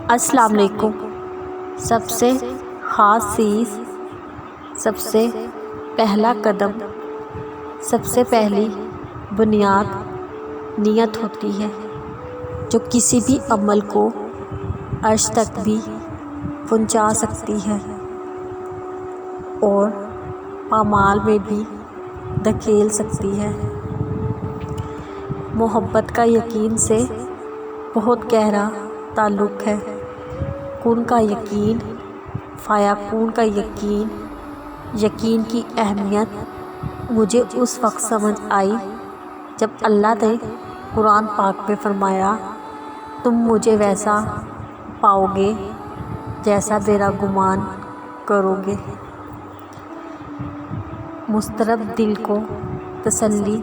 السلام علیکم۔ سب سے خاص چیز، سب سے پہلا قدم، سب سے پہلی بنیاد نیت ہوتی ہے جو کسی بھی عمل کو عرش تک بھی پہنچا سکتی ہے اور اعمال میں بھی دھکیل سکتی ہے۔ محبت کا یقین سے بہت گہرا تعلق ہے۔ کن کا یقین، فیکون کا یقین۔ یقین کی اہمیت مجھے اس وقت سمجھ آئی جب اللہ نے قرآن پاک میں فرمایا، تم مجھے ویسا پاؤ گے جیسا میرا گمان کرو گے۔ مضطرب دل کو تسلی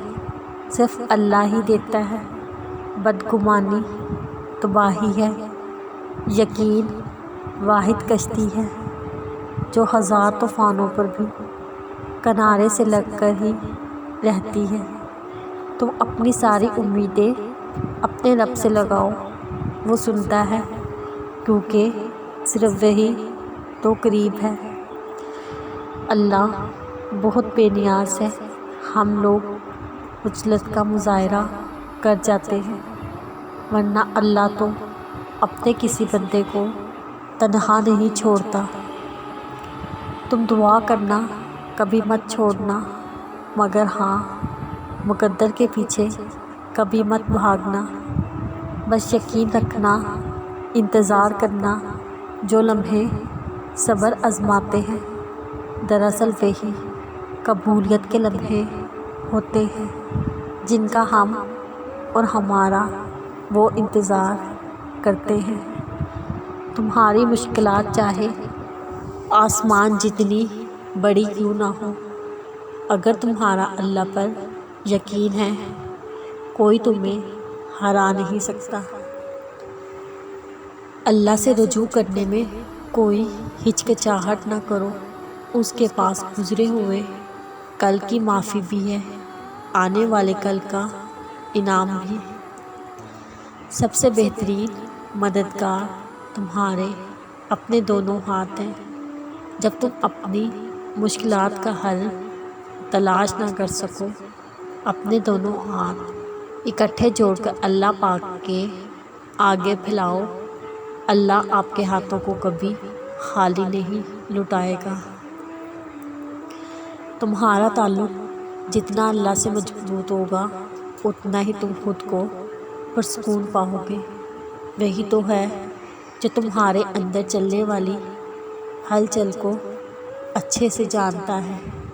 صرف اللہ ہی دیتا ہے۔ بدگمانی تباہی ہے۔ یقین واحد کشتی ہے جو ہزار طوفانوں پر بھی کنارے سے لگ کر ہی رہتی ہے۔ تم اپنی ساری امیدیں اپنے رب سے لگاؤ، وہ سنتا ہے کیونکہ صرف وہی تو قریب ہے۔ اللہ بہت بے نیاز ہے۔ ہم لوگ عجلت کا مظاہرہ کر جاتے ہیں، ورنہ اللہ تو اپنے کسی بندے کو تنہا نہیں چھوڑتا۔ تم دعا کرنا کبھی مت چھوڑنا، مگر ہاں مقدر کے پیچھے کبھی مت بھاگنا۔ بس یقین رکھنا، انتظار کرنا۔ جو لمحے صبر آزماتے ہیں دراصل وہی قبولیت کے لمحے ہوتے ہیں جن کا ہم اور ہمارا وہ انتظار کرتے ہیں۔ تمہاری مشکلات چاہے آسمان جتنی بڑی کیوں نہ ہو، اگر تمہارا اللہ پر یقین ہے کوئی تمہیں ہرا نہیں سکتا۔ اللہ سے رجوع کرنے میں کوئی ہچکچاہٹ نہ کرو، اس کے پاس گزرے ہوئے کل کی معافی بھی ہے، آنے والے کل کا انعام بھی۔ سب سے بہترین مددگار تمہارے اپنے دونوں ہاتھ ہیں۔ جب تم اپنی مشکلات کا حل تلاش نہ کر سکو، اپنے دونوں ہاتھ اکٹھے جوڑ کر اللہ پاک کے آگے پھیلاؤ۔ اللہ آپ کے ہاتھوں کو کبھی خالی نہیں لوٹائے گا۔ تمہارا تعلق جتنا اللہ سے مضبوط ہوگا اتنا ہی تم خود کو پرسکون پاؤ گے۔ وہی تو ہے جو تمہارے اندر چلنے والی ہلچل کو اچھے سے جانتا ہے۔